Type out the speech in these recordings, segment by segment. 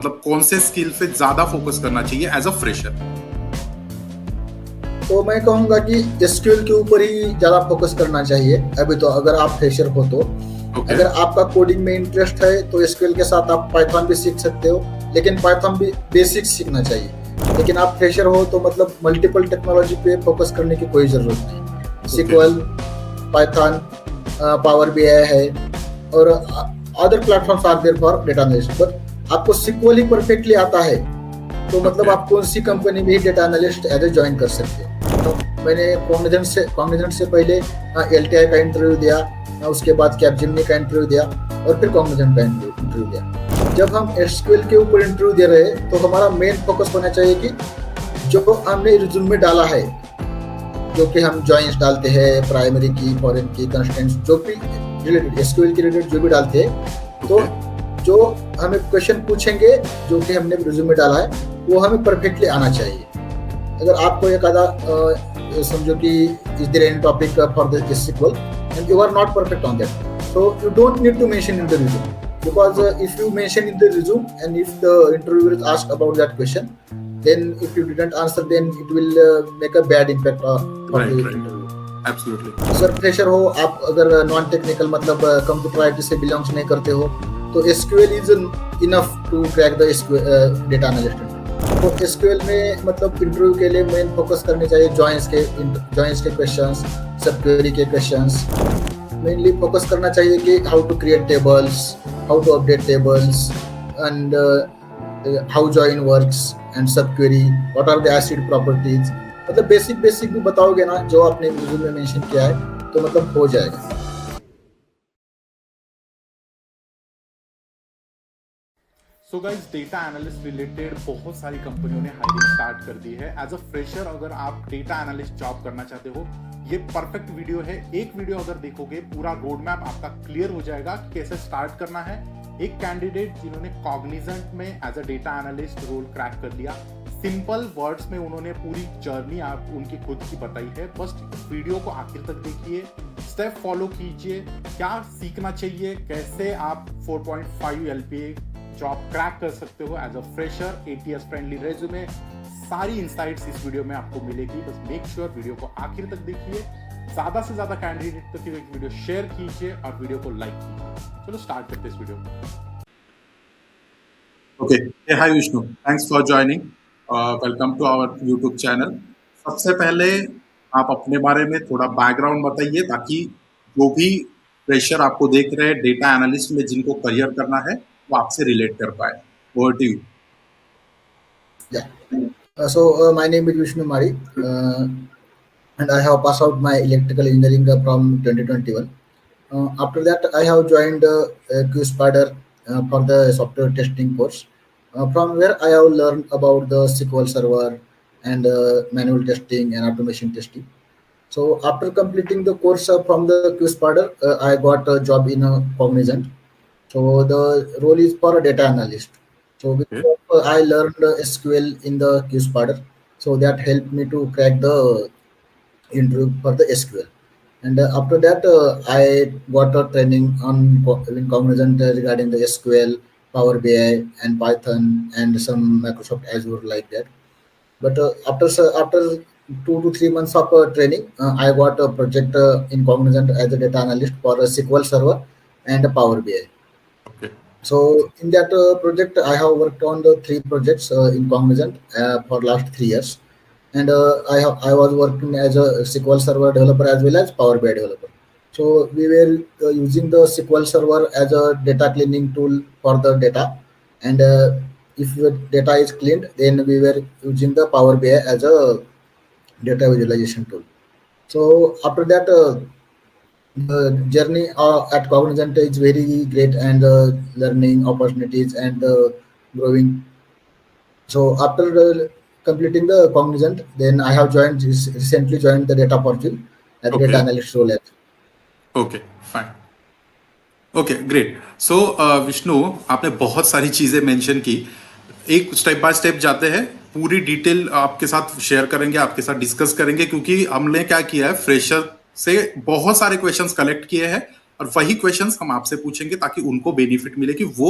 मतलब कौन से स्किल पे ज्यादा फोकस करना चाहिए एज अ फ्रेशर? तो मैं कहूँगा कि एसक्यूएल के ऊपर ही ज़्यादा फोकस करना चाहिए अभी तो, अगर आप फ्रेशर हो तो। ओके। अगर आपका कोडिंग में इंटरेस्ट है तो एसक्यूएल के साथ आप पाइथन भी सीख सकते हो, लेकिन पाइथन भी बेसिक सीखना चाहिए। लेकिन आप फ्रेशर हो तो मतलब मल्टीपल टेक्नोलॉजी पे फोकस करने की कोई ज़रूरत नहीं। Okay. SQL, Python, Power BI है, और other platforms are there for data analyst. But आपको सिक्वल ही परफेक्टली आता है तो मतलब ओके। आप कौन सी कंपनी में data analyst as a join कर सकते हो। तो मैंने कॉग्निजेंट से पहले एलटीआई का इंटरव्यू दिया, उसके बाद कैपजेमिनी का इंटरव्यू दिया, और फिर कॉग्निजेंट का इंटरव्यू दिया। जब हम एसक्यूएल के ऊपर इंटरव्यू दे रहे हैं तो हमारा मेन फोकस होना चाहिए कि जो हमने रिज्यूम में डाला है, जो कि हम जॉइंस डालते हैं, प्राइमरी की, फॉरेन की, कंस्टेंट्स, जो भी रिलेटेड एसक्यूएल के रिलेटेड जो भी डालते हैं, तो जो हमें क्वेश्चन पूछेंगे जो कि हमने रिज्यूम में डाला है वो हमें परफेक्टली आना चाहिए। अगर आपको एक आधा समझो कि is there any topic for this SQL and you are not perfect on that, so you don't need to mention in the resume, because if you mention in the resume and if the interviewer is asked about that question, then if you didn't answer, then it will make a bad impact for the interview. Absolutely. Sir fresher हो आप, अगर non technical मतलब computer IT से belongs नहीं करते हो, तो SQL is enough to crack the data analyst. तो एसक्यूएल में मतलब इंटरव्यू के लिए मेन फोकस करने चाहिए जॉइंस के क्वेश्चंस, सब क्वेरी के क्वेश्चंस। मेनली फोकस करना चाहिए कि how to create tables, how to update tables, and how join works and sub query, what are the ACID properties. मतलब बेसिक भी बताओगे ना जो आपने रिज्यूम में मेंशन किया है, तो मतलब हो जाएगा। So guys, data analyst related बहुत सारी कंपनियों ने हायरिंग स्टार्ट कर दी है। एज अ फ्रेशर अगर आप डेटा एनालिस्ट जॉब करना चाहते हो, ये परफेक्ट वीडियो है। एक वीडियो अगर देखोगे पूरा रोड मैप आपका क्लियर हो जाएगा कि कैसे स्टार्ट करना है। एक कैंडिडेट जिन्होंने कॉग्निजेंट में as a data analyst role crack कर लिया, सिंपल वर्ड्स में उन्होंने पूरी जर्नी आप उनकी खुद की बताई है। बस वीडियो को आखिर तक देखिए, स्टेप फॉलो कीजिए, क्या सीखना चाहिए, कैसे आप 4.5 LPA जॉब क्रैक कर सकते हो as a fresher, ATS friendly resume. सारी इनसाइट्स इस वीडियो में आपको मिलेगी। बस मेक श्योर वीडियो को आखिर तक देखिए, ज्यादा से ज्यादा कैंडिडेट तक ये वीडियो शेयर कीजिए और वीडियो को लाइक कीजिए। चलो स्टार्ट करते हैं इस वीडियो को। Okay, hi Vishnu, thanks for joining, welcome to our YouTube channel. सबसे पहले आप अपने बारे में थोड़ा बैकग्राउंड बताइए ताकि जो भी फ्रेशर आपको देख रहे हैं डेटा एनालिस्ट में जिनको करियर करना है वो आपसे रिलेट कर पाए। Over to you. Yeah. My name is Vishnu Mari, and I have passed out my electrical engineering from 2021. After that, I have joined QSpider for the software testing course, from where I have learned about the SQL Server and manual testing and automation testing. So after completing the course from the QSpider, I got a job in Cognizant. So the role is for a data analyst. So I learned SQL in the QSpider, so that helped me to crack the interview for the SQL. And after that, I got a training on in Cognizant regarding the SQL, Power BI, and Python, and some Microsoft Azure like that. But after 2 to 3 months of training, I got a project in Cognizant as a data analyst for a SQL Server and a Power BI. Okay. So in that project, I have worked on the 3 projects in Cognizant for last 3 years, and I was working as a SQL Server developer as well as Power BI developer. So we were using the SQL Server as a data cleaning tool for the data, and if the data is cleaned, then we were using the Power BI as a data visualization tool. So after that, the journey at Cognizant is very great, and learning opportunities and growing. So after completing the Cognizant, then I have recently joined the Data Fortune as Okay. data analyst role. Okay, fine. Okay, great. So Vishnu, आपने बहुत सारी चीजें mention की। एक step by step जाते हैं, पूरी detail आपके साथ शेयर करेंगे, आपके साथ डिस्कस करेंगे, क्योंकि हमने क्या किया है, फ्रेशर से बहुत सारे क्वेश्चंस कलेक्ट किए हैं और वही क्वेश्चंस हम आपसे पूछेंगे ताकि उनको बेनिफिट मिले कि वो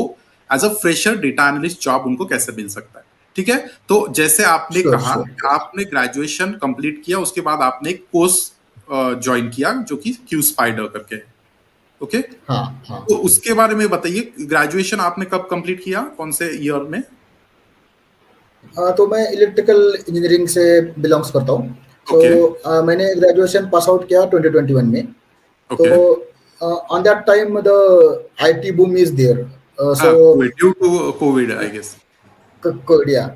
as a fresher data analyst job उनको कैसे मिल सकता है। ठीक है, तो जैसे आपने श्योर कहा श्योर। आपने ग्रेजुएशन कंप्लीट किया, उसके बाद आपने एक कोर्स ज्वाइन किया जो कि क्यू स्पाइडर करके है। ओके, हाँ हाँ। तो उसके बारे में बताइए, ग्रेजुएशन आपने कब कंप्लीट किया, कौन से ईयर में? तो मैं इलेक्ट्रिकल इंजीनियरिंग से बिलोंग्स करता हूँ। सो ओके मैंने ग्रेजुएशन पास आउट किया 2021 में। तो okay, on that time the IT boom is there. हाँ, so due to covid I guess. yeah.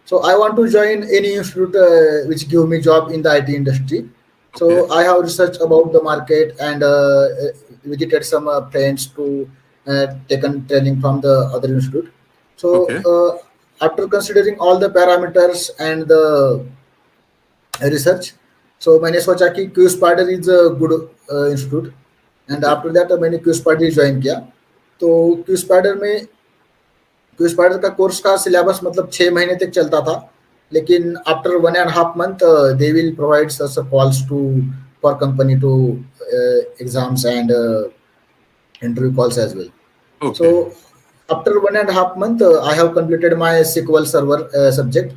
So I want to join any institute which give me job in the IT industry. Okay So I have researched about the market and visited some friends to taken training from the other institute. So okay after considering all the parameters and the research, so मैंने सोचा कि Q Spider is a good institute and okay after that मैंने Q Spider join किया। तो Q Spider में Q Spider का course का syllabus मतलब 6 महीने तक चलता था, लेकिन after 1.5 month they will provide us calls to for company to exams and interview calls as well. So okay after 1.5 month, I have completed my SQL Server subject,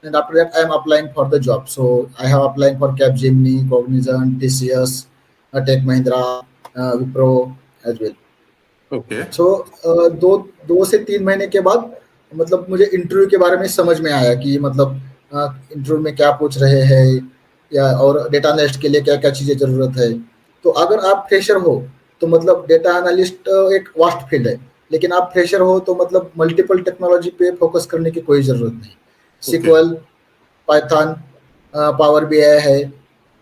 and after that I am applying for the job. So I have applying for Capgemini, Cognizant, TCS, Tech Mahindra, Wipro as well. Okay so दो 2 से 3 महीने के बाद मतलब मुझे interview के बारे में समझ में आया कि मतलब इंटरव्यू में क्या पूछ रहे हैं या और डेटा एनालिस्ट के लिए क्या क्या चीज़ें ज़रूरत है। तो अगर आप फ्रेशर हो तो मतलब डेटा एनालिस्ट एक वास्ट फील्ड है, लेकिन आप फ्रेशर हो तो मतलब मल्टीपल टेक्नोलॉजी पे फोकस करने की कोई ज़रूरत नहीं। Okay SQL, Python, Power BI है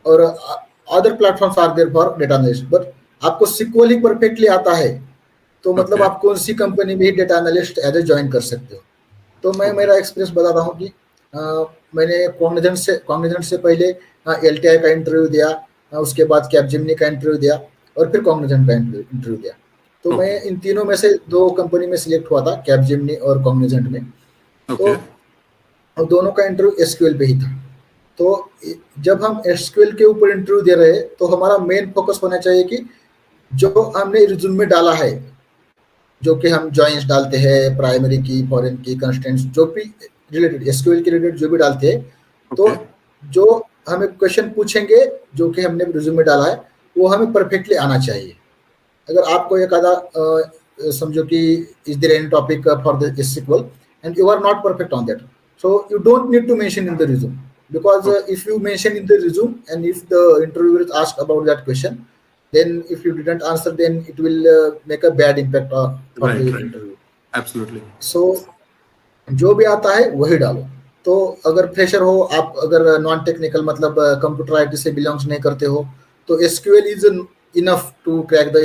और other platforms are there for data analyst, but आपको सिक्वल ही परफेक्टली आता है तो मतलब ओके आप कौन सी कंपनी में ही data analyst as a join कर सकते हो। तो मैं ओके मेरा एक्सपीरियंस बताता हूँ कि मैंने कॉग्निजेंट से पहले एलटीआई का इंटरव्यू दिया, उसके बाद कैपजेमिनी का इंटरव्यू दिया और फिर कॉग्निजेंट का इंटरव्यू दिया। तो मैं ओके इन तीनों में से 2 कंपनी में सिलेक्ट हुआ था, कैपजेमिनी और कॉग्निजेंट में। तो ओके और दोनों का इंटरव्यू एसक्यूएल पे ही था। तो जब हम एसक्यूएल के ऊपर इंटरव्यू दे रहे हैं तो हमारा मेन फोकस होना चाहिए कि जो हमने रिज्यूम में डाला है, जो कि हम जॉइंस डालते हैं, प्राइमरी की, फॉरेन की, कंस्टेंट्स, जो भी रिलेटेड एसक्यूएल के रिलेटेड जो भी डालते हैं, तो ओके जो हमें क्वेश्चन पूछेंगे जो कि हमने रिज्यूम में डाला है वो हमें परफेक्टली आना चाहिए। अगर आपको एक आधा समझो कि is there any topic for the SQL and you are not perfect on that, so you don't need to mention in the resume, because if you mention in the resume and if the interviewer is asked about that question, then if you didn't answer then it will make a bad impact for the right right, interview. Absolutely So जो भी आता है वही डालो। तो अगर fresher हो आप, अगर नॉन टेक्निकल मतलब कंप्यूटर आईटी से बिलोंग्स नहीं करते हो, तो SQL is enough to crack the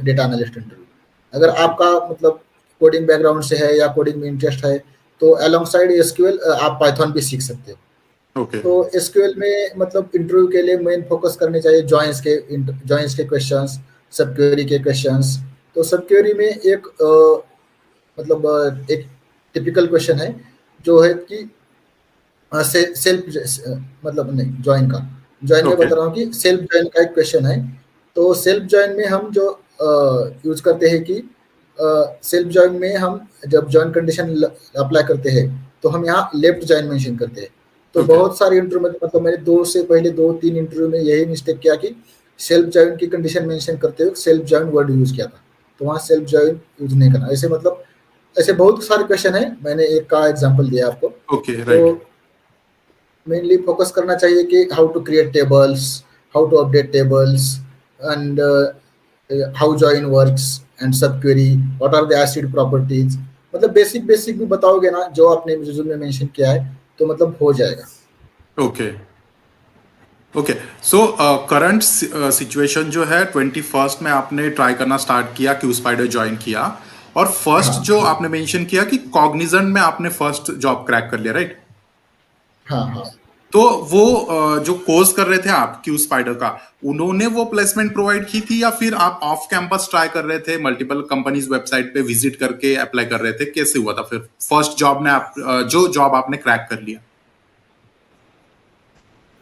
data analyst interview. अगर आपका मतलब कोडिंग बैकग्राउंड से है या कोडिंग में इंटरेस्ट है तो अलोंग साइड एसक्यूएल आप पाइथन भी सीख सकते हो। ओके तो एसक्यूएल में मतलब इंटरव्यू के लिए मेन फोकस करने चाहिए जॉइंस के क्वेश्चंस, सब क्वेरी के क्वेश्चंस। तो सब क्वेरी में एक मतलब एक टिपिकल क्वेश्चन है जो है कि सेल्फ मतलब नहीं ज्वाइन में ओके बता रहा हूँ कि सेल्फ ज्वाइन का एक क्वेश्चन है। तो सेल्फ ज्वाइन में हम जो यूज करते हैं कि सेल्फ ज्वाइन में हम जब ज्वाइन कंडीशन अप्लाई करते हैं तो हम यहाँ लेफ्ट ज्वाइन मेंशन करते हैं। तो ओके बहुत सारे इंटरव्यू में मतलब मैंने 2-3 इंटरव्यू में यही मिस्टेक किया कि सेल्फ ज्वाइन की कंडीशन मेंशन करते हुए सेल्फ ज्वाइन वर्ड यूज किया था, तो वहाँ सेल्फ ज्वाइन यूज नहीं करना। ऐसे मतलब ऐसे बहुत सारे क्वेश्चन है, मैंने एक का एग्जांपल दिया आपको। ओके तो राइट मेनली फोकस करना चाहिए कि how to create tables, how to update tables and how join works and sub query, what are the ACID properties. मतलब बेसिक भी बताओगे ना जो आपने रिज्यूम में मेंशन किया है तो मतलब हो जाएगा। Okay okay. So current situation जो है 21st में आपने ट्राई करना स्टार्ट किया, क्यू स्पाइडर ज्वाइन किया, और फर्स्ट हाँ जो आपने मेंशन किया कि कॉग्निजेंट में आपने फर्स्ट जॉब क्रैक कर लिया, राइट? हाँ हाँ। तो वो जो कोर्स कर रहे थे आप क्यू स्पाइडर का, उन्होंने वो प्लेसमेंट प्रोवाइड की थी या फिर आप ऑफ कैंपस ट्राई कर रहे थे, मल्टीपल कंपनीज वेबसाइट पे विजिट करके अप्लाई कर रहे थे? कैसे हुआ था फिर फर्स्ट जॉब में आप जो जॉब आपने क्रैक कर लिया?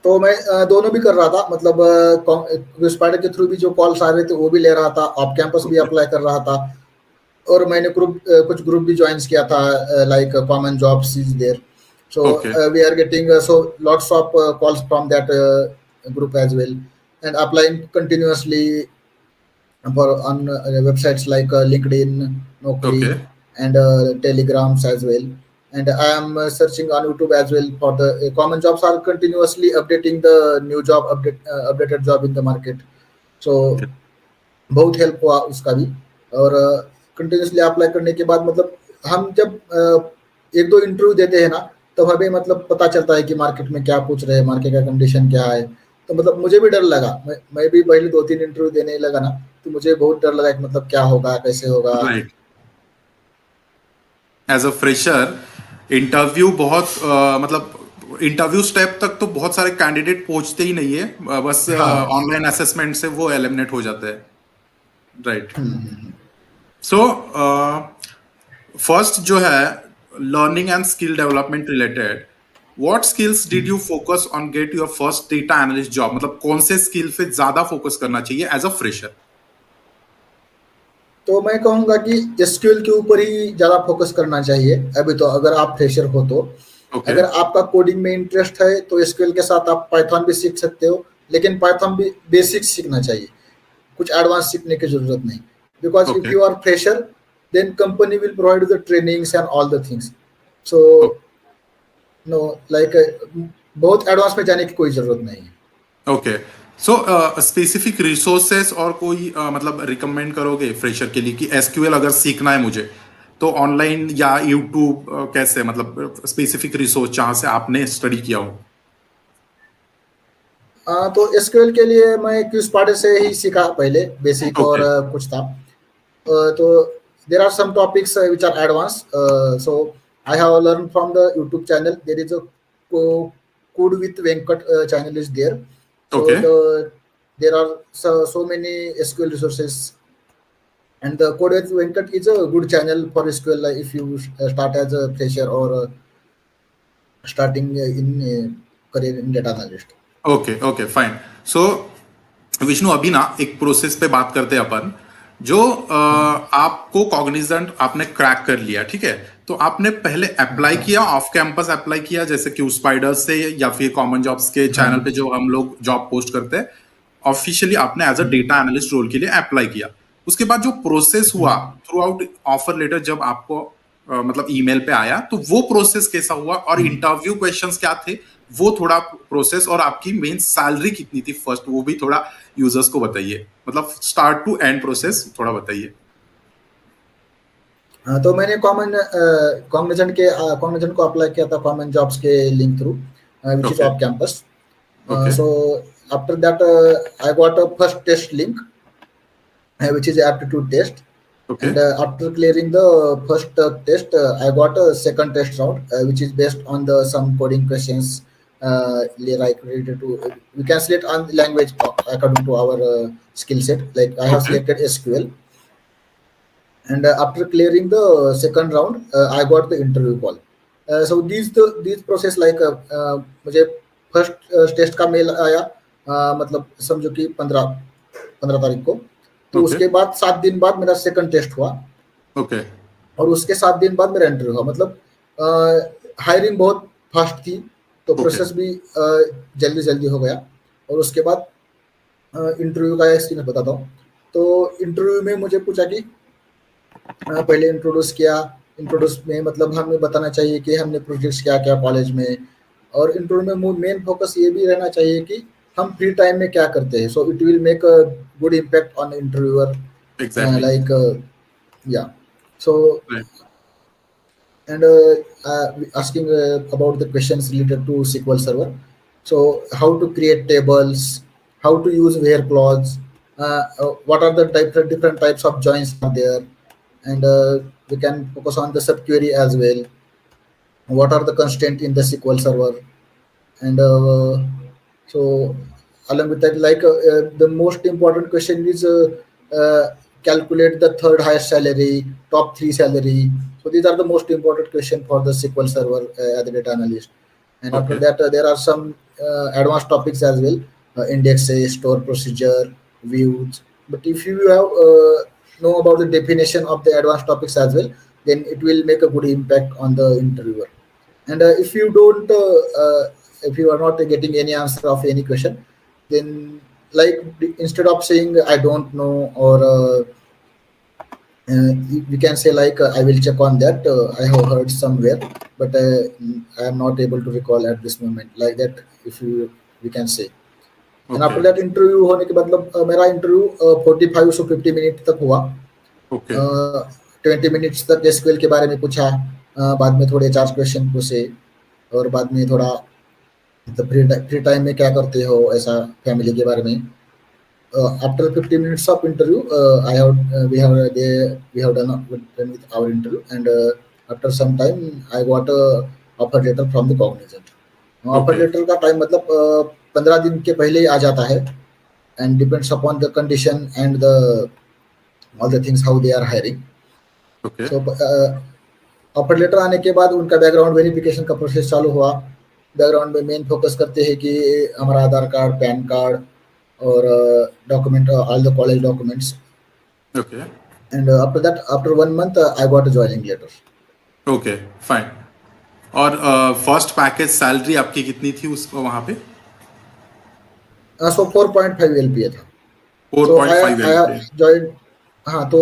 तो मैं दोनों भी कर रहा था, मतलब स्पाइडर के थ्रू भी जो कॉल्स आ रहे थे वो भी ले रहा था, ऑफ कैंपस भी ओके अप्लाई कर रहा था और मैंने कुछ ग्रुप भी ज्वाइन किया था, like common jobs is there. So Okay. we are getting so lots of calls from that group as well, and applying continuously for on websites like LinkedIn, Naukri, Okay. and Telegrams as well. And I am searching on YouTube as well for the common jobs are continuously updating the new job updated job in the market. So बहुत help हुआ उसका भी. और continuously apply करने के बाद मतलब हम जब एक दो इंटरव्यू देते हैं ना, तो हमें मतलब पता चलता है कि मार्केट में क्या पूछ रहे हैं, मार्केट का कंडीशन क्या है. तो मतलब मुझे भी डर लगा, मैं भी पहले 2-3 इंटरव्यू देने लगा ना, तो मुझे बहुत डर लगा कि मतलब क्या होगा, कैसे होगा. Right. As a fresher interview बहुत मतलब इंटरव्यू स्टेप तक तो बहुत सारे कैंडिडेट पहुंचते ही नहीं है, बस हाँ. ऑनलाइन असेसमेंट से वो एलिमिनेट हो जाते हैं. राइट. सो फर्स्ट जो है learning and skill development related, what skills did you focus on get your first data analyst job? मतलब कौन से स्किल पे ज्यादा फोकस करना चाहिए एज अ फ्रेशर? तो मैं कहूँगा कि एसक्यूएल के ऊपर ही ज़्यादा फोकस करना चाहिए अभी तो, अगर आप फ्रेशर हो तो. Okay. अगर आपका कोडिंग में इंटरेस्ट है तो एसक्यूएल के साथ आप पाइथन भी सीख सकते हो, लेकिन पाइथन भी बेसिक सीखना चाहिए, कुछ एडवांस सीखने की जरूरत नहीं. Because if you are fresher then company will provide the trainings and all the things. So no like बहुत एडवांस में जाने की कोई जरूरत नहीं है. ओके. सो स्पेसिफिक रिसोर्सेस और कोई मतलब रिकमेंड करोगे फ्रेशर के लिए कि एसक्यूएल अगर सीखना है मुझे तो ऑनलाइन या यूट्यूब कैसे, मतलब स्पेसिफिक रिसोर्स जहां से आपने स्टडी किया हो? तो एसक्यूएल के लिए मैं क्विज़पार्टी से ही सीखा पहले बेसिक. और कुछ था. तो there are some topics which are advance. So I have learn from the YouTube channel. There is a code with Venkat channel is there. So there are so many SQL resources, and the Code with Venkat is a good channel for SQL if you start as a fresher or starting in career in data analyst. Okay fine. So Vishnu, अभी ना एक process पे बात करते हैं अपन. जो आपको Cognizant आपने क्रैक कर लिया, ठीक है, तो आपने पहले अप्लाई किया, ऑफ कैंपस अप्लाई किया जैसे क्यू स्पाइडर से या फिर कॉमन जॉब्स के चैनल पे जो हम लोग जॉब पोस्ट करते हैं, ऑफिशियली आपने as a data analyst role के लिए अप्लाई किया. उसके बाद जो प्रोसेस हुआ थ्रू आउट ऑफर लेटर जब आपको मतलब ईमेल पे आया, तो वो प्रोसेस कैसा हुआ और इंटरव्यू क्वेश्चंस क्या थे, वो थोड़ा प्रोसेस, और आपकी मेन सैलरी कितनी थी फर्स्ट, वो भी थोड़ा यूजर्स को बताइए, मतलब स्टार्ट टू एंड प्रोसेस थोड़ा बताइए. तो मैंने कॉग्निजेंट को अप्लाई किया था कॉमन जॉब्स के link through which is off campus. So after that I got a first test link which is aptitude test. And after clearing the first test, I got a second test round which is based on the some coding questions like related to we can select on language according to our skill set. Like I have selected SQL. And after clearing the second round, I got the interview call. So these process like मुझे first test का mail आया, मतलब समझो कि 15 तारीख को. तो उसके बाद 7 दिन बाद मेरा सेकंड टेस्ट हुआ. और उसके 7 दिन बाद मेरा इंटरव्यू हुआ. मतलब हायरिंग बहुत फास्ट थी, तो प्रोसेस भी जल्दी हो गया. और उसके बाद इंटरव्यू का एक्सपीरियंस बताता हूँ. तो इंटरव्यू में मुझे पूछा कि पहले इंट्रोड्यूस किया. इंट्रोड्यूस में मतलब हमें बताना चाहिए कि हमने प्रोजेक्ट्स क्या क्या कॉलेज में. और इंटरव्यू में मेन फोकस ये भी रहना चाहिए कि हम फ्री टाइम में क्या करते हैं. So it will make a good impact on interviewer. Like या सो and asking about the questions related to SQL Server. So how to create tables, how to use where clause, what are the different types of joins are there, and we can focus on the subquery as well. What are the constraints in the SQL Server, and so along with that, like the most important question is calculate the third highest salary, top 3 salary. So these are the most important question for the SQL Server as a data analyst. And after that, there are some advanced topics as well, indexes, store procedure, views. But if you have know about the definition of the advanced topics as well, then it will make a good impact on the interviewer. And if you don't, if you are not getting any answer of any question, then like instead of saying I don't know, or we can say like I will check on that. I have heard somewhere, but I am not able to recall at this moment. Like that, if you we can say. And after okay that interview होने के मतलब मेरा interview 45 से 50 minute तक हुआ. Okay 20 minutes तक SQL के बारे में पूछा, बाद में थोड़े 4 क्वेश्चन पूछे, और बाद में थोड़ा मतलब फ्री टाइम में क्या करते हो ऐसा फैमिली के बारे में. After 50 minutes of interview I have we have done with our interview, and after some time I got offer letter from the Cognizant. Offer letter का टाइम मतलब 15 दिन के पहले ही आ जाता है, and depends upon the condition and the all the things how they are hiring. Okay so offer letter आने के बाद उनका बैकग्राउंड वेरिफिकेशन का प्रोसेस चालू हुआ. बैकग्राउंड में मेन फोकस करते हैं कि हमारा आधार कार्ड, पैन कार्ड और document, all the college documents. Okay and after that, after 1 month I got a joining letter. Okay fine. और फर्स्ट पैकेज सैलरी आपकी कितनी थी उस वहां पे? सो 4.5 LPA था. 4.5 LPA. जॉइन, हाँ, तो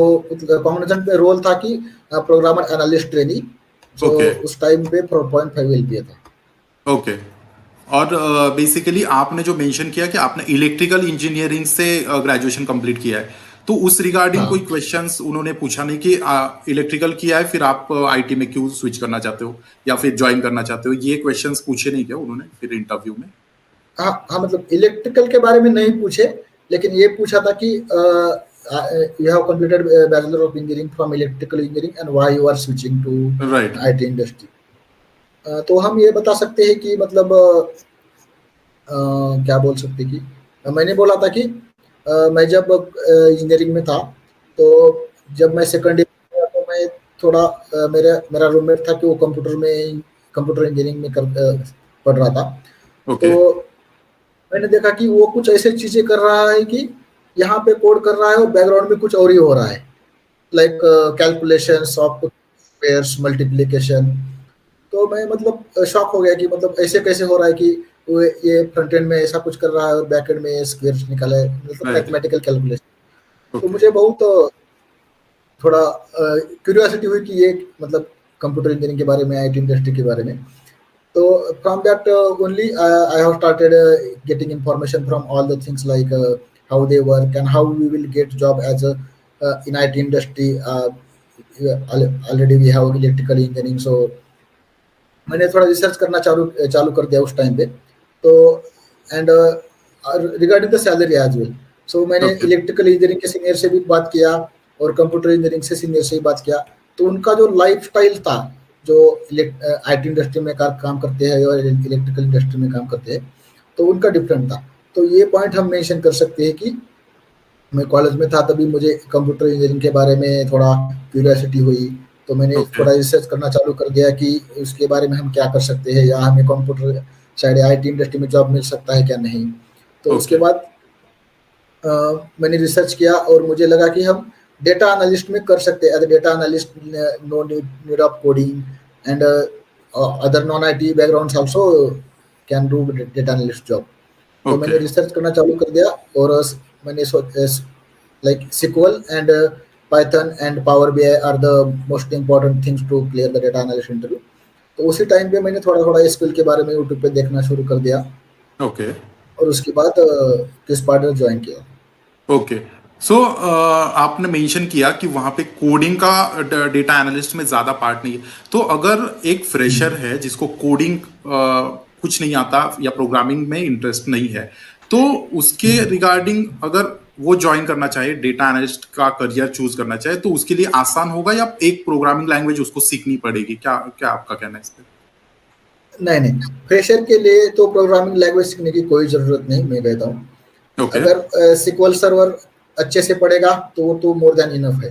कॉग्निजेंट में रोल था कि प्रोग्रामर एनालिस्ट ट्रेनी. सो उस टाइम पे 4.5 LPA था. ओके. और बेसिकली आपने जो मेंशन किया कि आपने इलेक्ट्रिकल इंजीनियरिंग से ग्रेजुएशन कंप्लीट किया है, तो उस रिगार्डिंग कोई क्वेश्चंस उन्होंने पूछा नहीं कि इलेक्ट्रिकल किया है फिर आप आईटी में क्यों स्विच करना चाहते हो या फिर ज्वाइन करना चाहते हो, ये क्वेश्चंस पूछे नहीं क्या उन्होंने फिर इंटरव्यू में? हाँ, मतलब इलेक्ट्रिकल के बारे में नहीं पूछे, लेकिन ये पूछा था कि you have completed Bachelor of Engineering from Electrical Engineering and why you are switching to IT industry. तो हम ये बता सकते हैं कि मतलब क्या बोल सकते कि मैंने बोला था कि मैं जब इंजीनियरिंग में था, तो जब मैं सेकंड ईयर में तो मैं थोड़ा मेरा रूममेट था कि वो कंप्यूटर इंजीनियरिंग में पढ़ रहा था. तो मैंने देखा कि वो कुछ ऐसे चीजें कर रहा है कि यहाँ पे कोड कर रहा है और बैकग्राउंड में कुछ और ही हो रहा है, like calculations of pairs, multiplication. तो मैं मतलब शॉक हो गया कि मतलब ऐसे कैसे हो रहा है कि ये फ्रंट एंड में ऐसा कुछ कर रहा है और बैक एंड में स्क्वायर्स निकाले, मतलब मैथमेटिकल कैलकुलेशन. तो मुझे बहुत थोड़ा क्यूरियोसिटी हुई कि ये मतलब कंप्यूटर इंजीनियरिंग के बारे में, IT इंडस्ट्री के बारे में. So from that only I have started getting information from all the things like how they work and how we will get job as a in IT industry. Already we have electrical engineering, so मैंने थोड़ा research करना चालू कर दिया उस time पे. तो and regarding the salary as well, so मैंने इलेक्ट्रिकल इंजीनियरिंग के सीनियर से भी बात किया और कंप्यूटर इंजीनियरिंग से सीनियर से भी बात किया. तो उनका जो लाइफस्टाइल था, जो IT इंडस्ट्री में काम करते हैं और इलेक्ट्रिकल इंडस्ट्री में काम करते हैं, तो उनका डिफरेंट था. तो ये पॉइंट हम मेंशन कर सकते हैं कि मैं कॉलेज में था तभी मुझे कंप्यूटर इंजीनियरिंग के बारे में थोड़ा क्यूरियोसिटी हुई, तो मैंने थोड़ा रिसर्च करना चालू कर दिया कि उसके बारे में हम क्या कर सकते हैं या हमें कंप्यूटर साइड IT इंडस्ट्री में जॉब मिल सकता है क्या नहीं. तो उसके बाद मैंने रिसर्च किया और मुझे लगा कि हम डेटा एनालिस्ट में कर सकते हैं. As data analyst, no need of coding, and other non-IT backgrounds also can do data analyst job. तो मैंने रिसर्च करना चालू कर दिया और मैंने like SQL and Python and Power BI are the most important things to clear the data analyst interview. तो उसी टाइम पे मैंने थोड़ा SQL के बारे में YouTube पे देखना शुरू कर दिया. ओके. और उसके बाद किस पार्ट ज्वाइन किया. ओके. सो आपने मेंशन किया कि वहां पे कोडिंग का डेटा एनालिस्ट में ज्यादा पार्ट नहीं है, तो अगर एक फ्रेशर है जिसको कोडिंग कुछ नहीं आता या प्रोग्रामिंग में इंटरेस्ट नहीं है, तो उसके रिगार्डिंग अगर वो ज्वाइन करना चाहे, डेटा एनालिस्ट का करियर चूज करना चाहे, तो उसके लिए आसान होगा या एक प्रोग्रामिंग लैंग्वेज उसको सीखनी पड़ेगी? क्या आपका कहना है इस पे? नहीं, फ्रेशर के लिए तो प्रोग्रामिंग लैंग्वेज सीखने की कोई जरूरत नहीं, मैं कहता हूँ. अगर SQL सर्वर अच्छे से पढ़ेगा तो मोर देन इनफ है.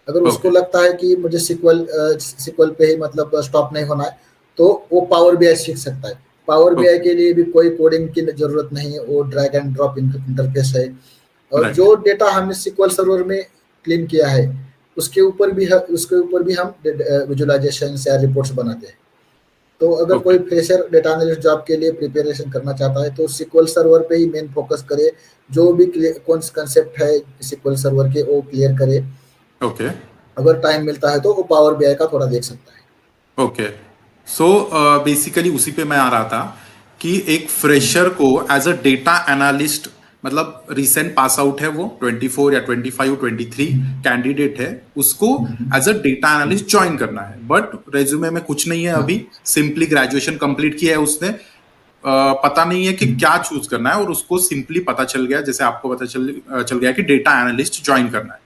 अगर उसको लगता है कि मुझे SQL पे ही मतलब स्टॉप नहीं होना है, तो वो पावर BI सीख सकता है. पावर BI के लिए भी कोई कोडिंग की जरूरत नहीं है, वो ड्रैग एंड ड्रॉप इंटरफेस है. और जो डेटा हमने SQL सर्वर में क्लीन किया है उसके ऊपर भी हम विजुअलाइजेशन या रिपोर्ट्स बनाते हैं। तो अगर Okay. कोई फ्रेशर डेटा एनालिस्ट जॉब के लिए प्रिपरेशन करना चाहता है तो SQL सर्वर पे ही मेन फोकस करे, जो भी कौन सा कंसेप्ट है SQL सर्वर के वो क्लियर करे। Okay. अगर टाइम मिलता है तो वो पावर BI का थोड़ा देख सकता है। ओके, सो बेसिकली उसी पे मैं आ रहा था कि एक फ्रेशर को एज अ डेटा एनालिस्ट, मतलब रिसेंट पास आउट है वो 24 या 25 23 कैंडिडेट है, उसको as a data analyst join करना है, बट रेज्यूमे में कुछ नहीं है, अभी सिंपली ग्रेजुएशन कंप्लीट किया है उसने, पता नहीं है कि क्या चूज करना है, और उसको सिंपली पता चल गया, जैसे आपको पता चल गया कि डेटा एनालिस्ट ज्वाइन करना है।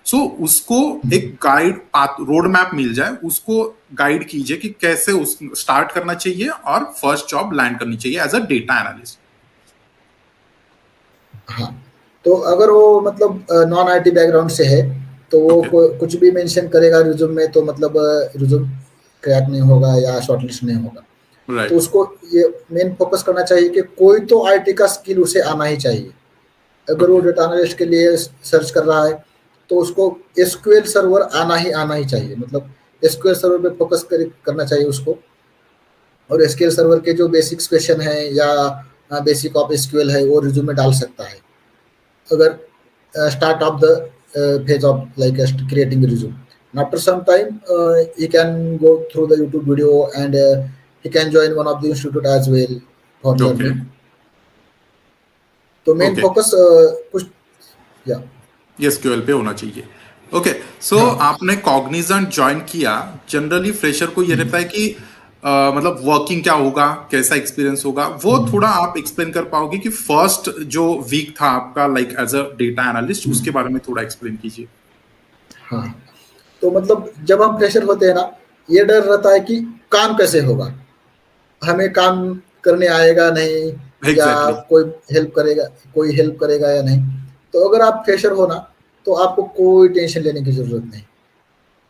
सो उसको एक गाइड पाथ, रोड मैप मिल जाए, उसको गाइड कीजिए कि कैसे उस स्टार्ट करना चाहिए और फर्स्ट जॉब लैंड करनी चाहिए एज अ डेटा एनालिस्ट। हाँ, तो अगर वो मतलब नॉन IT बैकग्राउंड से है तो वो Okay. कुछ भी मेंशन करेगा रिज्यूम में तो मतलब रिज्यूम क्रैक नहीं होगा या शॉर्टलिस्ट नहीं होगा। तो राइट। उसको ये मेन फोकस करना चाहिए कि कोई तो IT का स्किल उसे आना ही चाहिए। अगर वो Okay. डेटा एनालिस्ट के लिए सर्च कर रहा है तो उसको SQL सर्वर आना ही चाहिए, मतलब SQL सर्वर पे फोकस करना चाहिए उसको। और SQL सर्वर के जो बेसिक्स क्वेश्चन है या बेसिक ऑफ SQL है वो रिज्यूम में डाल सकता है, अगर start of the phase of like creating a resume. And after some time, he can go through the YouTube video and he can join one of the institute as well for Okay. learning. तो main Okay. Focus कुछ या SQL पे होना चाहिए। Okay, सो हाँ आपने Cognizant join किया, generally fresher को ये रहता है कि मतलब वर्किंग क्या होगा, कैसा एक्सपीरियंस होगा, वो थोड़ा आप एक्सप्लेन कर पाओगे कि फर्स्ट जो वीक था आपका like as a data analyst, उसके बारे में थोड़ा एक्सप्लेन कीजिए। हाँ, तो मतलब जब हम फ्रेशर होते हैं ना, ये डर रहता है कि काम कैसे होगा, हमें काम करने आएगा नहीं या एग्जैक्टली। कोई हेल्प करेगा या नहीं। तो अगर आप फ्रेशर हो ना तो आपको कोई टेंशन लेने की जरूरत नहीं।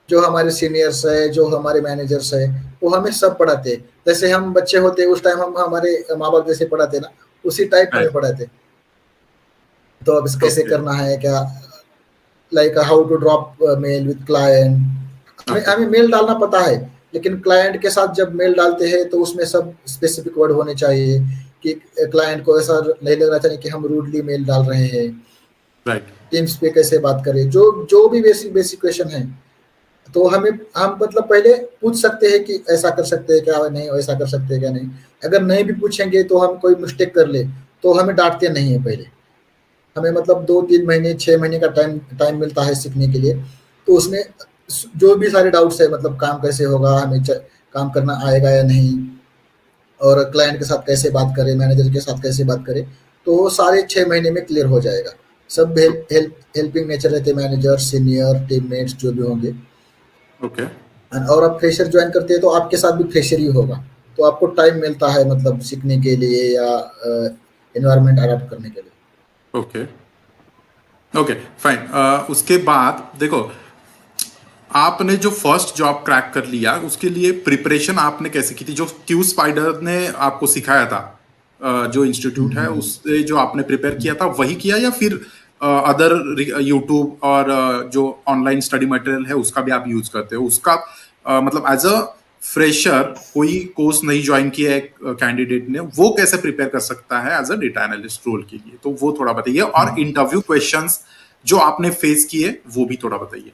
जो हमारे सीनियर्स है, जो हमारे मैनेजर्स है, वो हमें सब पढ़ाते हैं। जैसे हम बच्चे होते उस टाइम हम हमारे माँ बाप जैसे पढ़ाते ना, उसी टाइप हमें पढ़ाते। तो अब इस कैसे ओके। करना है, क्या like how to drop mail with client. हमें मेल डालना पता है, लेकिन क्लाइंट के साथ जब मेल डालते हैं तो उसमें सब स्पेसिफिक वर्ड होने चाहिए कि क्लाइंट को ऐसा नहीं लगना चाहिए कि हम रूडली मेल डाल रहे हैं। राइट। टीम्स पे कैसे बात करें, जो भी बेसिक क्वेश्चन है तो हम मतलब पहले पूछ सकते हैं कि ऐसा कर सकते हैं क्या, नहीं ऐसा कर सकते हैं क्या नहीं। अगर नहीं भी पूछेंगे तो हम कोई मिस्टेक कर ले तो हमें डांटते नहीं है। पहले हमें मतलब 2-3 महीने 6 महीने का टाइम मिलता है सीखने के लिए। तो उसमें जो भी सारे डाउट्स है, मतलब काम कैसे होगा, हमें काम करना आएगा या नहीं, और क्लाइंट के साथ कैसे बात करें, मैनेजर के साथ कैसे बात करें, तो वो सारे 6 महीने में क्लियर हो जाएगा। सब हेल्पिंग नेचर रहते, मैनेजर, सीनियर, टीममेट्स जो भी होंगे। ओके। और आप फ्रेशर ज्वाइन करते हैं तो आपके साथ भी फ्रेशर ही होगा, तो आपको टाइम मिलता है मतलब सीखने के लिए या एनवायरनमेंट अडॉप्ट करने के लिए। ओके। Okay fine. उसके बाद देखो, आपने जो फर्स्ट जॉब क्रैक कर लिया, उसके लिए प्रिपरेशन आपने कैसे की थी? जो क्यू स्पाइडर ने आपको सिखाया था, जो इंस्टीट्यूट है उससे जो आपने प्रिपेयर किया था वही किया, या फिर अदर यूट्यूब और जो ऑनलाइन स्टडी मटेरियल है उसका भी आप यूज करते हो? उसका मतलब एज अ फ्रेशर कोई कोर्स नहीं ज्वाइन किया है कैंडिडेट ने, वो कैसे प्रिपेयर कर सकता है as a data analyst role के लिए? तो वो थोड़ा बताइए, और इंटरव्यू क्वेश्चंस जो आपने फेस किए वो भी थोड़ा बताइए।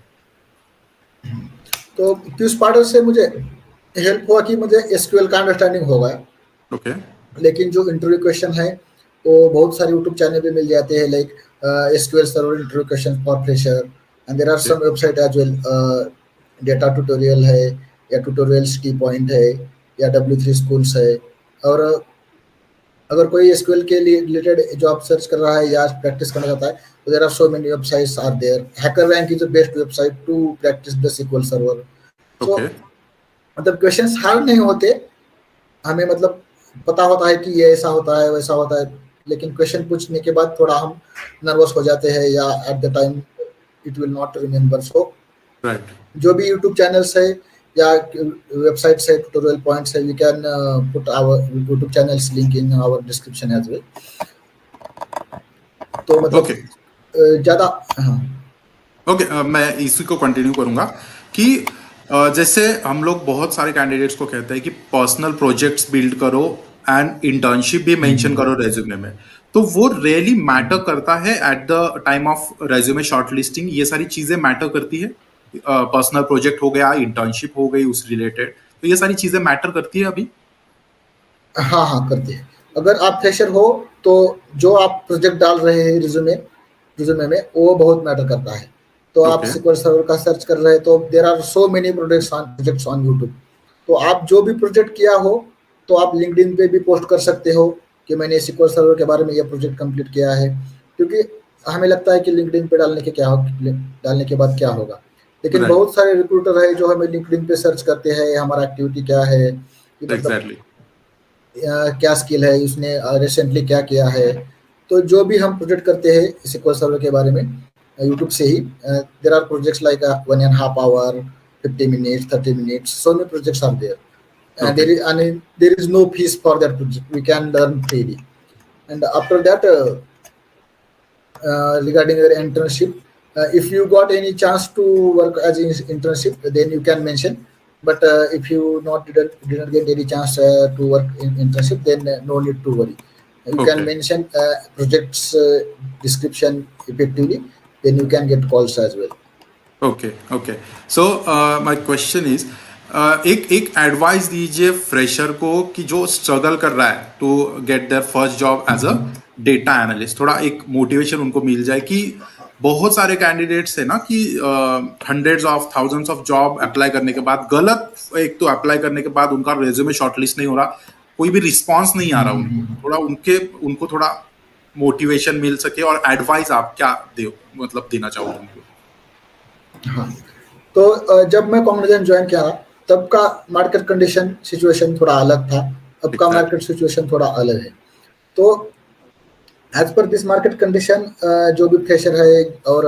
तो क्यू स्पाइडर से मुझे हेल्प हुआ कि मुझे एसक्यूएल का अंडरस्टैंडिंग होगा। ओके। लेकिन जो इंटरव्यू क्वेश्चन है वो बहुत सारे यूट्यूब चैनल पे मिल जाते हैं, like SQL server interview question for fresher, and there are some website as well. Data tutorial है या ट्यूटोरियल्स की पॉइंट है या W3 स्कूल्स है। और अगर कोई एसक्यूएल के लिए रिलेटेड जॉब सर्च कर रहा है या प्रैक्टिस करना चाहता है तो there are so many websites are there. HackerRank is the best website to practice the SQL server. So मतलब क्वेश्चंस हार्ड नहीं होते, हमें मतलब पता होता है कि ये ऐसा होता है वैसा होता है, लेकिन क्वेश्चन पूछने के बाद थोड़ा हम नर्वस हो जाते हैं या at the time it will not remember. So जो भी यूट्यूब चैनल्स है या वेबसाइट्स है, ट्यूटोरियल पॉइंट्स है, we can put our YouTube channels link in our description as well. तो मतलब ज़्यादा हाँ ओके, मैं इसी को कंटिन्यू करूंगा कि जैसे हम लोग बहुत सारे कैंडिडेट्स को कहते हैं कि पर्सनल प्रोजेक्ट्स बिल्ड करो एंड इंटर्नशिप भी मेंशन करो रेज्यूमे में, तो वो रियली मैटर करता है eight the time of resume shortlisting? ये सारी चीजें मैटर करती है? पर्सनल प्रोजेक्ट हो गया, इंटर्नशिप हो गई उस रिलेटेड, तो ये सारी चीजें मैटर करती है अभी? हाँ हाँ, करती है। अगर आप फ्रेशर हो तो जो आप प्रोजेक्ट डाल रहे हैं रिज्यूमे में वो बहुत मैटर करता है। तो आप ओके, SQL सर्वर का सर्च कर रहे हैं तो there are so many projects on YouTube. तो आप जो भी प्रोजेक्ट किया हो तो आप लिंक्डइन पे भी पोस्ट कर सकते हो कि मैंने SQL सर्वर के बारे में यह प्रोजेक्ट कंप्लीट किया है। क्योंकि हमें लगता है कि लिंक्डइन पे डालने के बाद क्या होगा, लेकिन राइट, बहुत सारे रिक्रूटर है जो हमें लिंक्डइन पे सर्च करते हैं हमारा एक्टिविटी क्या है, कि मतलब एग्जैक्टली, क्या स्किल है, उसने रिसेंटली क्या किया है। तो जो भी हम प्रोजेक्ट करते हैं SQL सर्वर के बारे में यूट्यूब से ही, there are projects like 1.5 hour, 50 minutes, 30 minutes, so many projects are there, and okay, there is no fees for that project, we can learn freely. And after that, regarding your internship, if you got any chance to work as an internship then you can mention, but if you didn't get any chance to work in internship, then no need to worry. You can okay, mention projects description effectively, then you can get calls as well. Okay, okay. So my question is, एक एक advice दीजिए fresher को कि जो struggle कर रहा है to get their first job as a data analyst, थोड़ा एक मोटिवेशन उनको मिल जाए कि बहुत सारे कैंडिडेट्स है ना कि hundreds of thousands of job apply करने के बाद गलत, एक तो अप्लाई करने के बाद उनका रेज्यूमे शॉर्टलिस्ट नहीं हो रहा, कोई भी रिस्पॉन्स नहीं आ रहा उनको, थोड़ा उनको थोड़ा मोटिवेशन मिल सके, और एडवाइस आप क्या दे मतलब देना चाहोगे उनको? हाँ, तो जब मैं कॉग्निजेंट ज्वाइन किया तब का मार्केट कंडीशन सिचुएशन थोड़ा अलग था, अब का एग्जैक्टली, मार्केट सिचुएशन थोड़ा अलग है। तो as per this market condition, जो भी फ्रेशर है और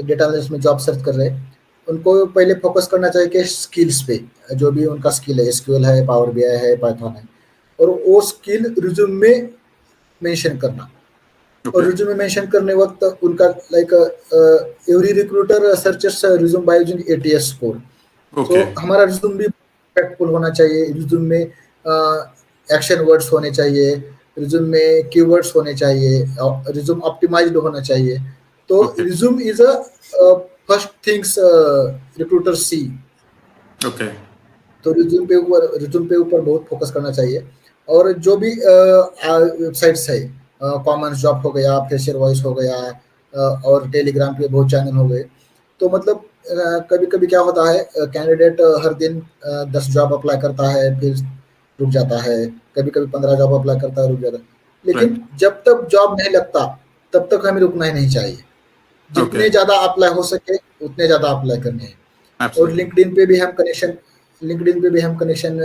डेटा एनालिस्ट में जॉब सर्च कर रहे हैं उनको पहले फोकस करना चाहिए कि स्किल्स पे, जो भी उनका स्किल है, SQL है, पावर BI है, पाइथन है, और वो स्किल रिज्यूम में मेंशन करना। और ओके, रिज्यूम में मेंशन करने वक्त उनका like every recruiter searches resume by using ATS score. Okay, so हमारा रिज्यूम भी इम्पैक्टफुल होना चाहिए, रिज्यूम में एक्शन वर्ड्स होने चाहिए, रिज्यूम में कीवर्ड्स होने चाहिए, रिज्यूम ऑप्टिमाइज्ड होना चाहिए। तो okay, resume is a first things recruiter see. Okay, तो रिज्यूम पे ऊपर बहुत फोकस करना चाहिए। और जो भी वेबसाइट्स है, कॉमन जॉब हो गया, फ्रेशर वॉइस हो गया, और टेलीग्राम पे बहुत चैनल हो गए। तो मतलब कभी कभी क्या होता है, कैंडिडेट हर दिन 10 जॉब अप्लाई करता है फिर रुक जाता है, कभी कभी 15 जॉब अप्लाई करता है रुक जाता है। लेकिन राइट, जब तक जॉब नहीं लगता तब तक हमें रुकना ही नहीं चाहिए। ओके, जितने ज़्यादा अप्लाई हो सके उतने ज़्यादा अप्लाई करने हैं। और एब्सोल्युटली, लिंक्डइन पे भी हम कनेक्शन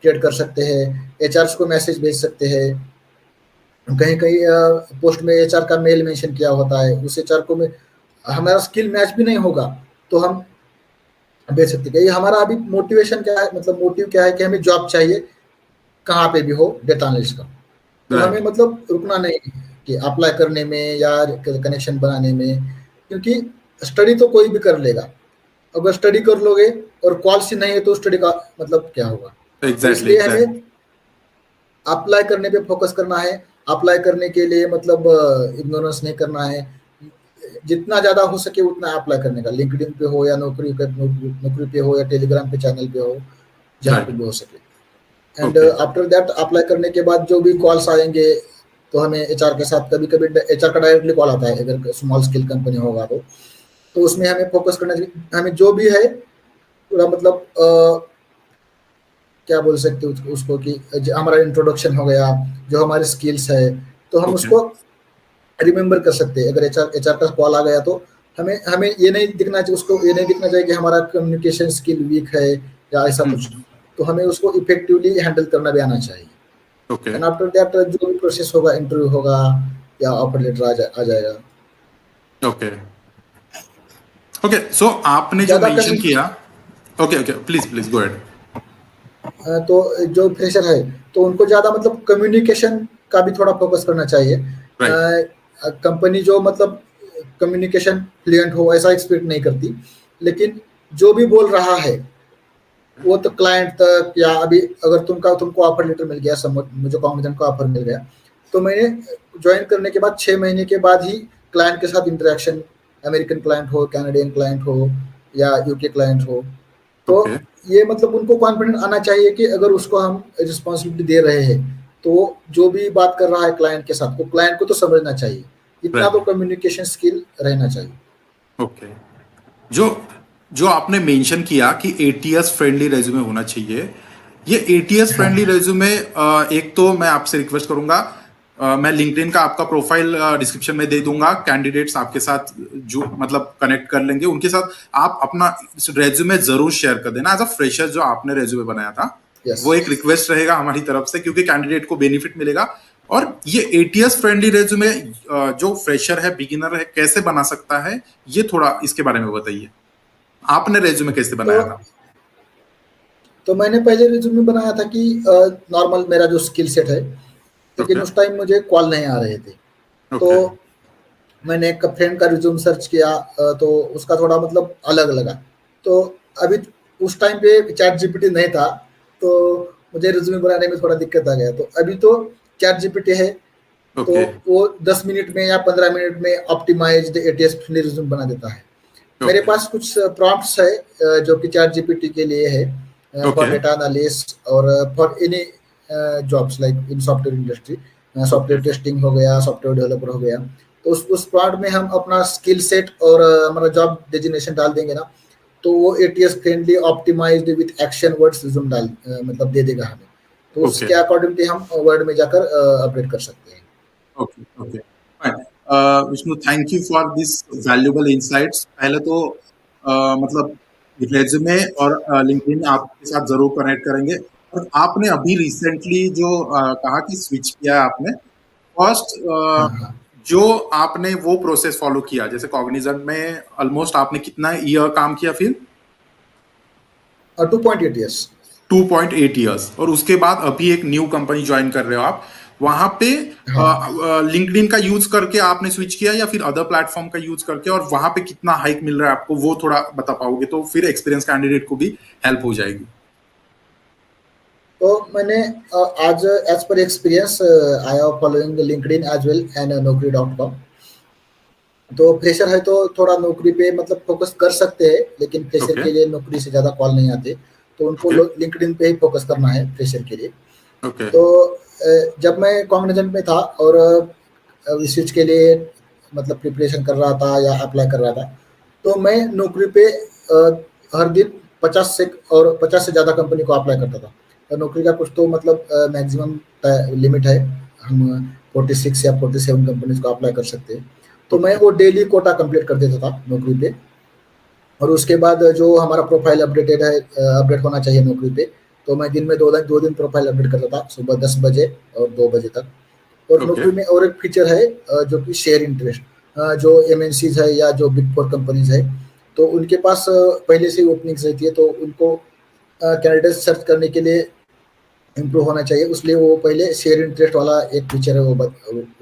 क्रिएट कर सकते हैं, HRs को मैसेज भेज सकते हैं। कहीं कहीं पोस्ट में HR का मेल मेंशन किया होता है, उस HR को में हमारा स्किल मैच भी नहीं होगा तो हम भेज सकते हैं। ये हमारा अभी मोटिवेशन क्या है, मतलब मोटिव क्या है कि हमें जॉब चाहिए कहाँ पे भी हो डेटा एनालिस्ट का। तो हमें राइट, मतलब रुकना नहीं है कि अप्लाई करने में या कनेक्शन बनाने में, क्योंकि स्टडी तो कोई भी कर लेगा। अगर स्टडी कर लोगे और क्वालिटी नहीं है तो स्टडी का मतलब क्या होगा। तो एग्जैक्टली, इसलिए हमें एग्जैक्टली, अप्लाई करने पे फोकस करना है। अप्लाई करने के लिए मतलब इग्नोरेंस नहीं करना है, जितना ज़्यादा हो सके उतना अप्लाई करने का, लिंक्डइन पे हो या नौकरी पे हो या टेलीग्राम पे चैनल पे हो, जहाँ पे राइट, भी हो सके। And okay, after that apply करने के बाद जो भी कॉल्स आएंगे तो हमें HR के साथ, कभी कभी HR का डायरेक्टली कॉल आता है अगर स्मॉल स्केल कंपनी होगा तो उसमें हमें फोकस करना चाहिए। हमें जो भी है पूरा मतलब क्या बोल सकते हो उसको कि हमारा इंट्रोडक्शन हो गया, जो हमारे स्किल्स है, तो हम ओके, उसको रिमेंबर कर सकते हैं। अगर HR का कॉल आ गया तो हमें हमें ये नहीं दिखना चाहिए, उसको ये नहीं दिखना चाहिए कि हमारा कम्युनिकेशन स्किल वीक है या ऐसा कुछ। तो हमें उसको इफेक्टिवली हैंडल करना भी आना चाहिए। ओके, एंड आफ्टर दैट जो भी प्रोसेस होगा, इंटरव्यू होगा या ऑफर लेटर आ जाएगा। Okay, okay. सो आपने जो ज़्यादा मेंशन कम्युनिकेशन, किया, okay, okay, please please go ahead. तो जो फ्रेशर है तो उनको ज़्यादा मतलब कम्युनिकेशन का भी थोड़ा फोकस करना चाहिए। राइट, कंपनी जो मतलब कम्युनिकेशन फ्लुएंट हो ऐसा एक्सपेक्ट नहीं करती, लेकिन जो भी बोल रहा है वो तो क्लाइंट तक, या अभी अगर तुमको ऑफर लेटर मिल गया, मुझे कॉग्निजेंट का ऑफर मिल गया, तो मैंने ज्वाइन करने के बाद 6 महीने के बाद ही क्लाइंट के साथ इंटरेक्शन, अमेरिकन क्लाइंट हो, कैनेडियन क्लाइंट हो या यूके क्लाइंट हो, तो ये मतलब उनको कॉन्फिडेंस आना चाहिए कि अगर उसको हम रिस्पॉन्सिबिलिटी दे रहे हैं तो जो भी बात कर रहा है क्लाइंट के साथ, वो क्लाइंट को तो समझना चाहिए, इतना तो कम्युनिकेशन स्किल रहना चाहिए। ओके, जो आपने मेंशन किया कि एटीएस फ्रेंडली रेज्यूमे होना चाहिए, ये एटीएस फ्रेंडली रेज्यूमे, एक तो मैं आपसे रिक्वेस्ट करूंगा, मैं लिंक्डइन का आपका प्रोफाइल डिस्क्रिप्शन में दे दूंगा, कैंडिडेट्स आपके साथ जो मतलब कनेक्ट कर लेंगे, उनके साथ आप अपना रेज्यूमे जरूर शेयर कर देना एज अ फ्रेशर, जो आपने रेज्यूमे बनाया था। वो एक रिक्वेस्ट रहेगा हमारी तरफ से, क्योंकि कैंडिडेट को बेनिफिट मिलेगा। और ये एटीएस फ्रेंडली रेज्यूमे जो फ्रेशर है, बिगिनर है, कैसे बना सकता है, ये थोड़ा इसके बारे में बताइए। आपने रेज्यूमे कैसे बनाया था? तो मैंने पहले रेज्यूमे बनाया था कि नॉर्मल मेरा जो स्किल सेट है, लेकिन उस टाइम मुझे कॉल नहीं आ रहे थे। तो मैंने एक फ्रेंड का रिज्यूम सर्च किया, तो उसका थोड़ा मतलब अलग लगा। तो अभी उस टाइम पे चैट जीपीटी नहीं था, तो मुझे रिज्यूमे बनाने में थोड़ा दिक्कत आ गया। तो अभी तो चैट जीपीटी है, तो वो 10 मिनट में या 15 मिनट में ऑप्टिमाइज्ड एटीएस फ्रेंडली रिज्यूम बना देता है। मेरे पास कुछ प्रॉम्प्ट्स है जो कि चैट जीपीटी के लिए है, फॉर डेटा एनालिस्ट और for any jobs like in software industry, software testing हो गया, सॉफ्टवेयर डेवलपर हो गया। तो उस प्रॉम्प्ट में हम अपना स्किल सेट और हमारा जॉब डेजिग्नेशन डाल देंगे ना, तो वो ATS friendly optimized with action words resume मतलब दे देगा हमें। तो उसके अकॉर्डिंगली हम वर्ड में जाकर अपडेट कर सकते हैं। Okay okay, Vishnu, thank you for this valuable insights. पहले तो मतलब रेज्यूमे और लिंक्डइन आपके साथ जरूर कनेक्ट करेंगे। और आपने अभी रिसेंटली जो कहा कि स्विच किया है आपने, फर्स्ट जो आपने वो प्रोसेस फॉलो किया, जैसे कॉग्निजेंट में ऑलमोस्ट आपने कितना ईयर काम किया? फिर 2.8 ईयर्स। 2.8 ईयर्स। और उसके बाद अभी एक न्यू कंपनी ज्वाइन कर रहे हो आप, वहां पे लिंक्डइन का यूज करके आपने स्विच किया या फिर अदर प्लेटफॉर्म का यूज करके, और वहां पे कितना हाइक मिल रहा है आपको, वो थोड़ा बता पाओगे तो फिर एक्सपीरियंस कैंडिडेट को भी हेल्प हो जाएगी। तो मैंने आज as per experience I am following LinkedIn as well and naukri.com। तो फ्रेशर है तो थोड़ा नौकरी पे मतलब फोकस कर सकते हैं, लेकिन फ्रेशर के लिए नौकरी से ज्यादा कॉल नहीं आते, तो उनको लिंक्डइन पे ही फोकस करना है फ्रेशर के लिए। तो जब मैं कॉग्निजेंट में था और स्विच के लिए मतलब प्रिपरेशन कर रहा था या अप्लाई कर रहा था, तो मैं नौकरी पे हर दिन 50 से ज़्यादा कंपनी को अप्लाई करता था। तो नौकरी का कुछ तो मतलब मैक्सिमम लिमिट है, हम 46 या 47 कंपनीज को अप्लाई कर सकते हैं। तो मैं वो डेली कोटा कंप्लीट कर देता था नौकरी पे। और उसके बाद जो हमारा प्रोफाइल अपडेट होना चाहिए नौकरी पे, तो मैं दिन में 2 दिन प्रोफाइल अपडेट करता था, सुबह 10 बजे और 2 बजे तक। और नौकरी में और एक फीचर है जो कि शेयर इंटरेस्ट, जो एमएनसीज है या जो बिग 4 कंपनीज है, तो उनके पास पहले से ओपनिंग्स रहती है, तो उनको कैंडिडेट सर्च करने के लिए इम्प्रूव होना चाहिए, इसलिए वो पहले शेयर इंटरेस्ट वाला एक फीचर है,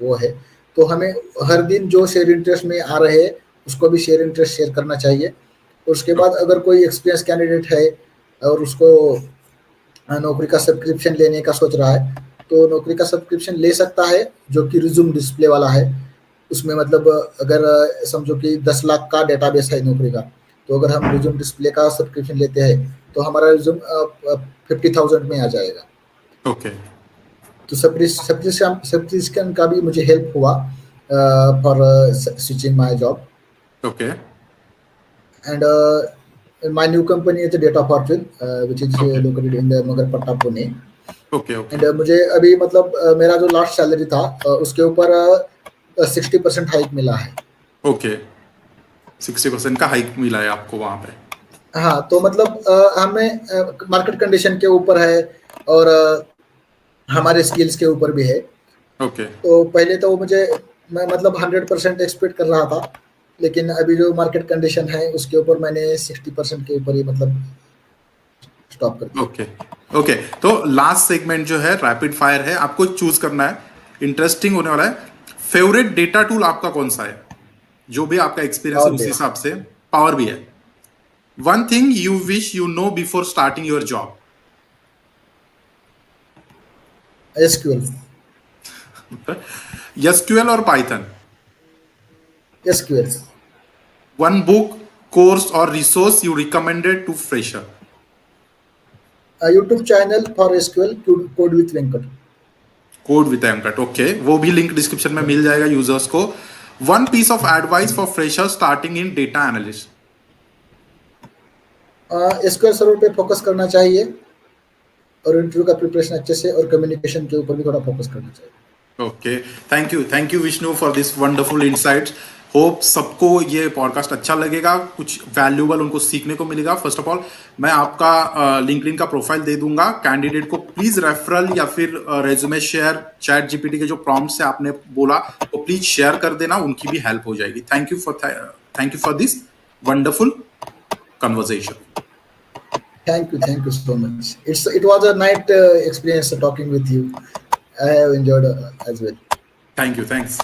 वो है। तो हमें हर दिन जो शेयर इंटरेस्ट में आ रहे हैं उसको भी शेयर इंटरेस्ट शेयर करना चाहिए। उसके बाद अगर कोई एक्सपीरियंस कैंडिडेट है और उसको नौकरी का सब्सक्रिप्शन लेने का सोच रहा है, तो नौकरी का सब्सक्रिप्शन ले सकता है, जो कि रिज्यूम डिस्प्ले वाला है। उसमें मतलब अगर समझो कि 10 लाख का डेटाबेस है नौकरी का, तो अगर हम रिज्यूम डिस्प्ले का सब्सक्रिप्शन लेते हैं तो हमारा रिज्यूम 50,000 में आ जाएगा। ओके। तो सब्सक्रिप्शन का भी मुझे हेल्प हुआ for switching my job. Okay. And my new company is Data Fortune, which is located in the Magarpatta, Pune. And मुझे अभी मतलब मेरा जो लास्ट सैलरी था उसके ऊपर 60% हाइक मिला है। ओके, 60% का हाइक मिला है आपको वहाँ पे? हाँ, तो मतलब हमें मार्केट कंडीशन के ऊपर है और हमारे स्किल्स के ऊपर भी है। ओके। तो पहले तो मैं मतलब 100% एक्सपेक्ट कर रहा था, लेकिन अभी जो मार्केट कंडीशन है उसके ऊपर मैंने 60% के ऊपर ही मतलब स्टॉप कर दिया। Okay okay. तो लास्ट सेगमेंट जो है रैपिड फायर है, आपको चूज करना है, इंटरेस्टिंग होने वाला है। फेवरेट डेटा टूल आपका कौन सा है? जो भी आपका एक्सपीरियंस है Power उस BI. हिसाब से पावर भी है. One thing you wish you know before starting your job. SQL. SQL or Python. SQL. One book, course or resource you recommended to fresher. YouTube channel for SQL, Code with Venkat. Code with Venkat. Okay, वो भी link description में मिल जाएगा users को. One piece of advice for fresher starting in data analyst. SQL server पे focus करना चाहिए और इंटरव्यू का प्रिपरेशन अच्छे से और कम्युनिकेशन के ऊपर भी थोड़ा फोकस करना चाहिए. Okay, thank you Vishnu for this wonderful insights. Hope सबको ये पॉडकास्ट अच्छा लगेगा, कुछ वैल्यूबल उनको सीखने को मिलेगा. फर्स्ट ऑफ ऑल मैं आपका लिंक्डइन का प्रोफाइल दे दूंगा. कैंडिडेट को प्लीज रेफरल या फिर रेज्यूमे शेयर चैट जीपीटी के जो प्रॉम्प्ट से आपने बोला वो प्लीज शेयर कर देना, उनकी भी हेल्प हो जाएगी. Thank you for this wonderful conversation. Thank you so much. It was a nice experience talking with you. I have enjoyed as well. Thanks.